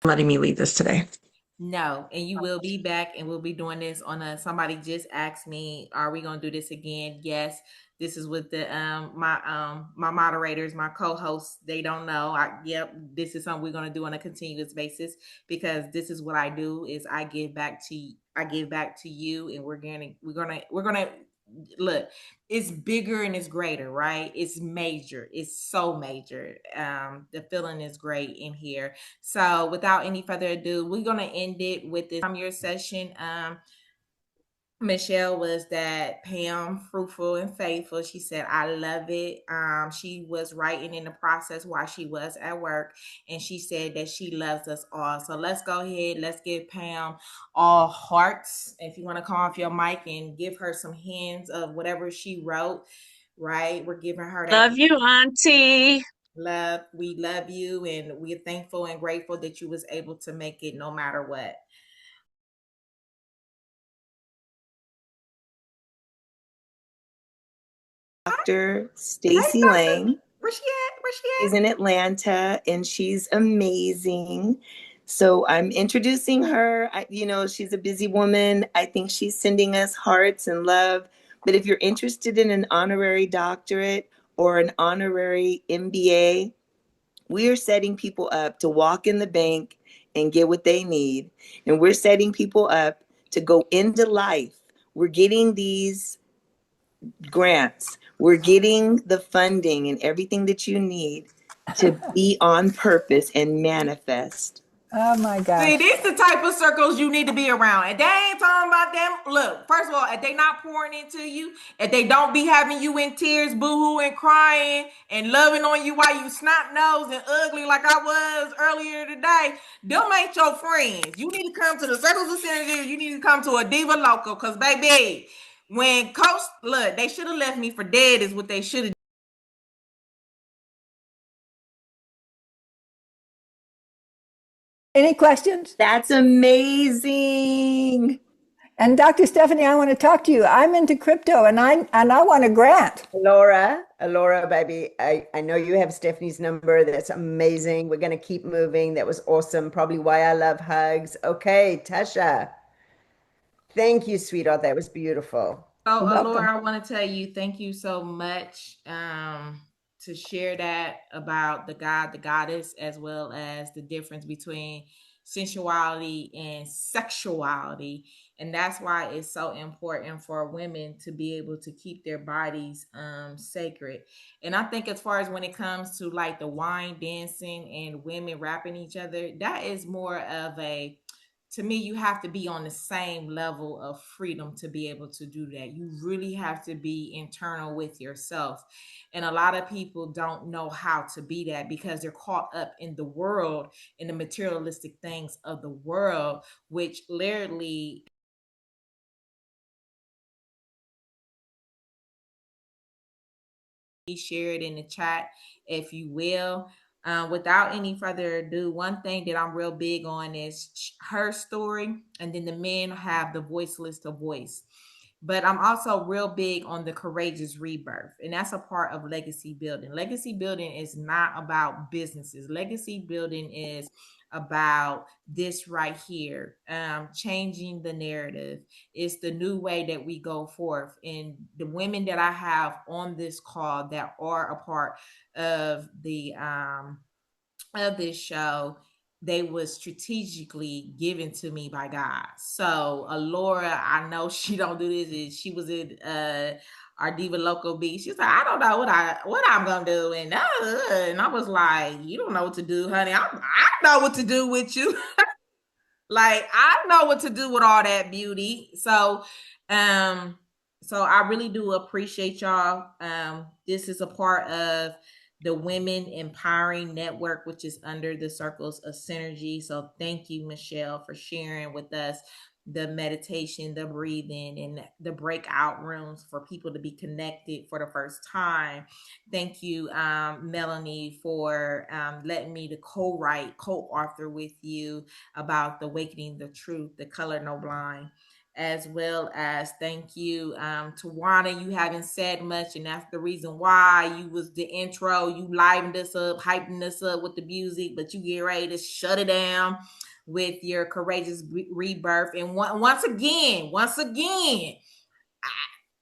letting me lead this today. No, and you will be back, and we'll be doing this on a. Somebody just asked me, "Are we gonna do this again?" Yes, this is with the my moderators, my co-hosts. They don't know. Yep, this is something we're gonna do on a continuous basis because this is what I do. Is I give back to you, and we're gonna look. It's bigger and it's greater, right? It's major. It's so major. The feeling is great in here. So without any further ado, we're gonna end it with this from your session. Michelle was that Pam, fruitful and faithful. She said, I love it. She was writing in the process while she was at work, and she said that she loves us all. So let's go ahead. Let's give Pam all hearts. If you want to come off your mic and give her some hints of whatever she wrote, right? We're giving her that Love you, Auntie. love. We love you, and we're thankful and grateful that you was able to make it no matter what. Dr. Hey, Stacy Doctor. Lang. Where she at? Where she She's at? in Atlanta and she's amazing. So I'm introducing her. She's a busy woman. I think she's sending us hearts and love. But if you're interested in an honorary doctorate or an honorary MBA, we are setting people up to walk in the bank and get what they need. And we're setting people up to go into life. We're getting these grants. We're getting the funding and everything that you need to be on purpose and manifest. Oh my See, gosh. these the type of circles you need to be around. And they ain't talking about them. Look, first of all, if they not pouring into you, if they don't be having you in tears, boo-hooing, crying, and loving on you while you snot nosed and ugly like I was earlier today, them ain't your friends. You need to come to the circles of synergy. You need to come to a diva local. Cause baby, when Coach, look, they should have left me for dead is what they should have. Any questions? That's amazing. And Dr. Stephanie, I want to talk to you. I'm into crypto and I want a grant. Laura, baby, I know you have Stephanie's number. That's amazing. We're going to keep moving. That was awesome. Probably why I love hugs. Okay, Tasha. Thank you, sweetheart. That was beautiful. So, Welcome. Laura, I want to tell you thank you so much to share that about the God, the goddess, as well as the difference between sensuality and sexuality. And that's why it's so important for women to be able to keep their bodies sacred. And I think as far as when it comes to like the wine dancing and women rapping each other, that is more of a, to me, you have to be on the same level of freedom to be able to do that. You really have to be internal with yourself. And a lot of people don't know how to be that because they're caught up in the world, in the materialistic things of the world, which literally share it in the chat if you will. Without any further ado, one thing that I'm real big on is her story, and then the men have the voiceless to voice. But I'm also real big on the courageous rebirth, and that's a part of legacy building. Legacy building is not about businesses. Legacy building is about this right here, changing the narrative. It's the new way that we go forth. And the women that I have on this call that are a part of this show, they was strategically given to me by God. So Alora, I know she don't do this. She was in our Diva Local B. She's like, I don't know what I'm gonna do, and I was like, you don't know what to do, honey. I know what to do with you. Like I know what to do with all that beauty. Um, so I really do appreciate y'all. This is a part of the Women Empowering Network, which is under the Circles of Synergy. So thank you, Michelle, for sharing with us the meditation, the breathing, and the breakout rooms for people to be connected for the first time. Thank you, Melanie, for letting me to co-write, co-author with you about the awakening the truth, the color no blind. as well as thank you to Wanda. You haven't said much, and that's the reason why you was the intro. You livened us up, hyping us up with the music, but you get ready to shut it down with your courageous rebirth. And once again,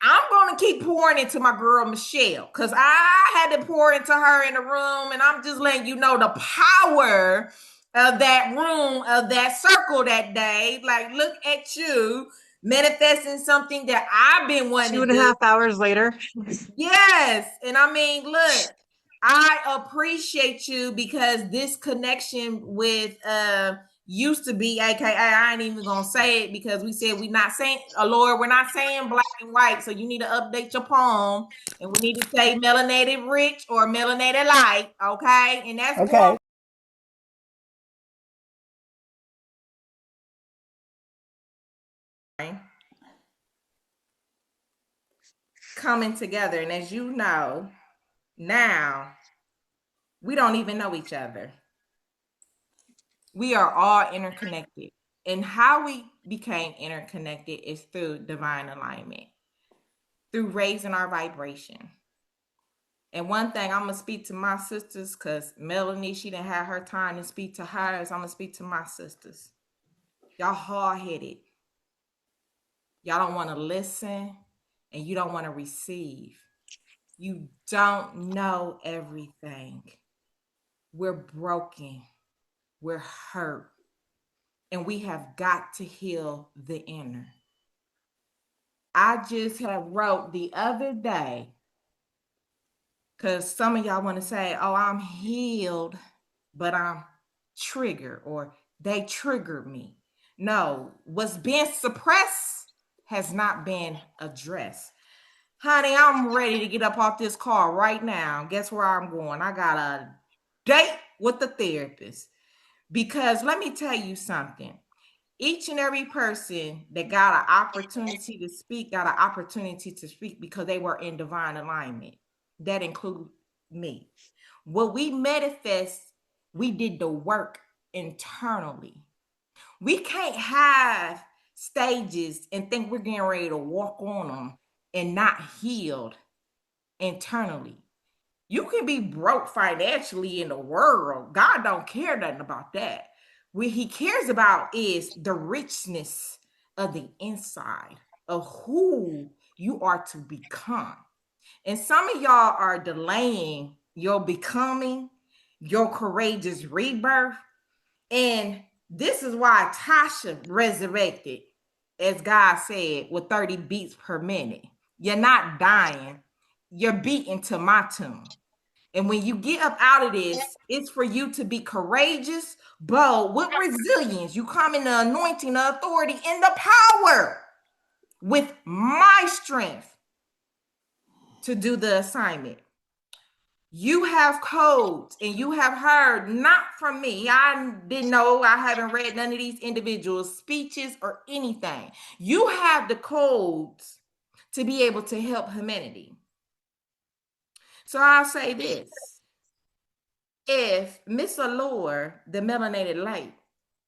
I'm going to keep pouring into my girl Michelle because I had to pour into her in the room, and I'm just letting you know the power of that room, of that circle that day. Like, look at you manifesting something that I've been wanting Two to and a do. half hours later. Yes. And I mean, look, I appreciate you because this connection with used to be, aka I ain't even gonna say it because we said we're not saying Lord, we're not saying black and white. So you need to update your poem and we need to say melanated rich or melanated light, okay? And that's Okay. going coming together. And as you know, now we don't even know each other. We are all interconnected. And how we became interconnected is through divine alignment, through raising our vibration. And one thing I'm gonna speak to my sisters, because Melanie, she didn't have her time to speak to hers. I'm gonna speak to my sisters. Y'all hard-headed. Y'all don't want to listen and you don't want to receive. You don't know everything. We're broken. We're hurt. And we have got to heal the inner. I just have wrote the other day, because some of y'all want to say, oh, I'm healed, but I'm triggered, or they triggered me. No, what's being suppressed has not been addressed. Honey, I'm ready to get up off this car right now. Guess where I'm going? I got a date with the therapist. Because let me tell you something. Each and every person that got an opportunity to speak got an opportunity to speak because they were in divine alignment. That includes me. What we manifest, we did the work internally. We can't have stages and think we're getting ready to walk on them and not healed internally. You can be broke financially in the world. God don't care nothing about that. What he cares about is the richness of the inside of who you are to become. And some of y'all are delaying your becoming, your courageous rebirth. And this is why Tasha resurrected, as God said, with 30 beats per minute. You're not dying, you're beating to my tune. And when you get up out of this, it's for you to be courageous, bold, with resilience. You come in the anointing, the authority, and the power with my strength to do the assignment. You have codes and you have heard, not from me. I didn't know, I haven't read none of these individuals' speeches or anything. You have the codes to be able to help humanity. So I'll say this. If Miss Allure, the melanated light,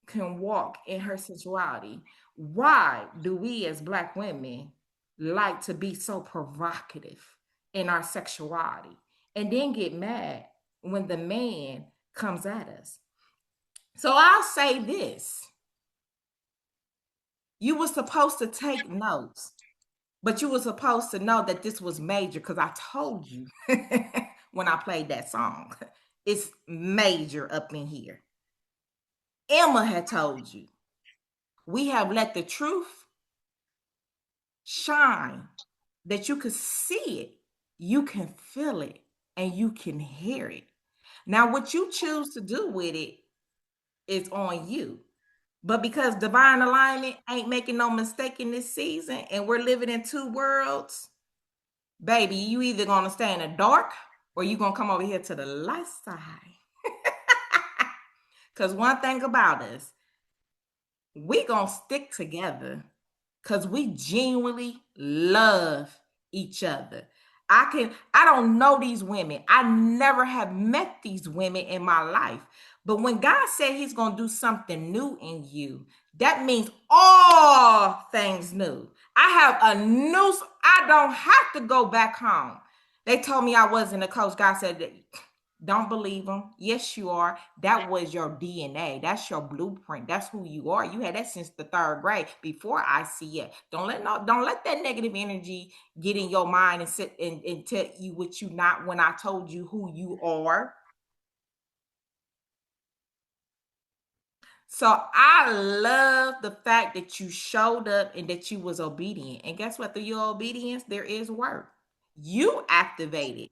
can walk in her sensuality, why do we as Black women like to be so provocative in our sexuality and then get mad when the man comes at us? So I'll say this. You were supposed to take notes, but you were supposed to know that this was major because I told you when I played that song. It's major up in here. Emma had told you. We have let the truth shine that you can see it, you can feel it, and you can hear it. Now, what you choose to do with it is on you. But because divine alignment ain't making no mistake in this season, and we're living in two worlds, baby, you either gonna stay in the dark or you gonna come over here to the light side. Because one thing about us, we gonna stick together because we genuinely love each other. I don't know these women. I never have met these women in my life. But when God said he's going to do something new in you, that means all things new. I have a new, I don't have to go back home. They told me I wasn't a coach. God said, don't believe them. Yes, you are. That was your DNA. That's your blueprint. That's who you are. You had that since the third grade before I see it. Don't let that negative energy get in your mind and sit and tell you what you not when I told you who you are. So I love the fact that you showed up and that you was obedient. And guess what? Through your obedience, there is work. You activated.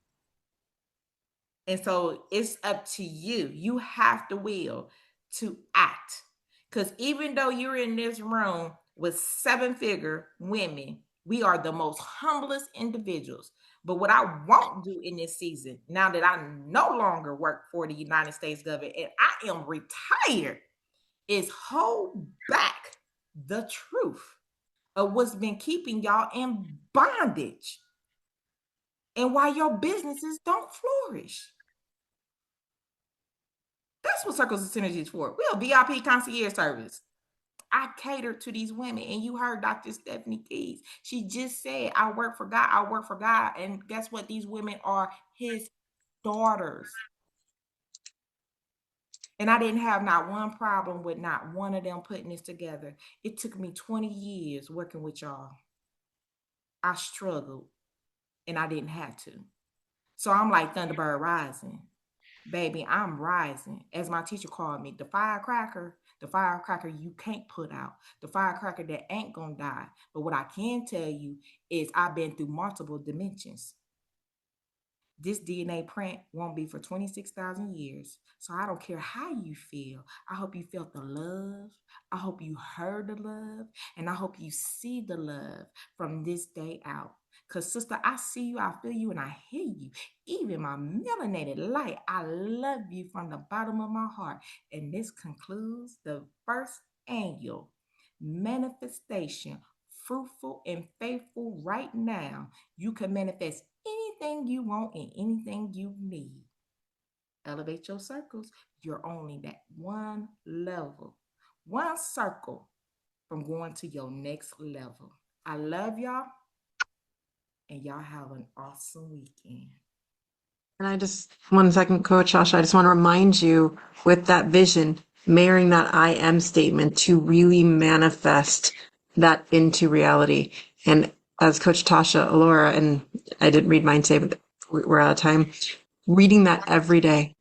And so it's up to you. You have the will to act. Because even though you're in this room with seven-figure women, we are the most humblest individuals. But what I won't do in this season, now that I no longer work for the United States government and I am retired, is hold back the truth of what's been keeping y'all in bondage and why your businesses don't flourish. That's what Circles of Synergy is for. We're a VIP concierge service. I cater to these women. And you heard Dr. Stephanie Keys. She just said, I work for God. I work for God. And guess what? These women are his daughters. And I didn't have not one problem with not one of them putting this together. It took me 20 years working with y'all. I struggled and I didn't have to. So I'm like Thunderbird rising. Baby, I'm rising. As my teacher called me, the firecracker you can't put out, the firecracker that ain't gonna die. But what I can tell you is I've been through multiple dimensions. This DNA print won't be for 26,000 years. So I don't care how you feel. I hope you felt the love. I hope you heard the love. And I hope you see the love from this day out. Because, sister, I see you, I feel you, and I hear you. Even my melanated light, I love you from the bottom of my heart. And this concludes the first annual manifestation, fruitful and faithful right now. You can manifest anything you want and anything you need. Elevate your circles. You're only that one level, one circle from going to your next level. I love y'all, and y'all have an awesome weekend. And I just, 1 second, Coach Tasha, I just want to remind you with that vision, marrying that I am statement to really manifest that into reality. And as Coach Tasha, Laura, and I didn't read mine today, but we're out of time, reading that every day,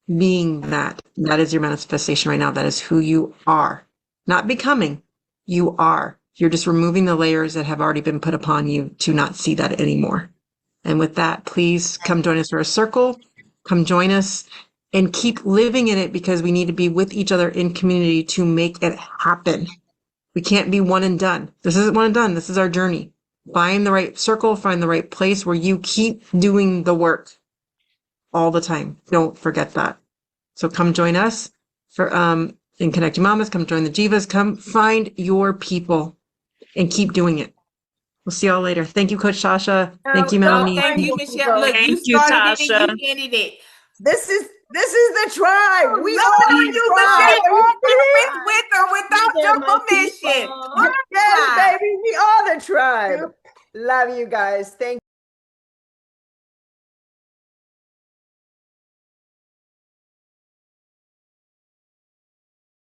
being that is your manifestation right now. That is who you are, not becoming. You are. You're just removing the layers that have already been put upon you to not see that anymore. And with that, please come join us for a circle. Come join us and keep living in it, because we need to be with each other in community to make it happen. We can't be one and done. This isn't one and done. This is our journey. Find the right circle, find the right place where you keep doing the work all the time. Don't forget that. So come join us for in Connecting Mamas. Come join the Jivas. Come find your people and keep doing it. We'll see y'all later. Thank you, Coach Tasha. Thank you, Don't Melanie. Thank find you, your Michelle. people. Look, you Thank you, started it Tasha. and you ended it. This is the tribe. We Love are the you, tribe. Michelle. You see it? With or without They're your my permission. people. Yes, baby. We are the tribe. Love you guys. Thank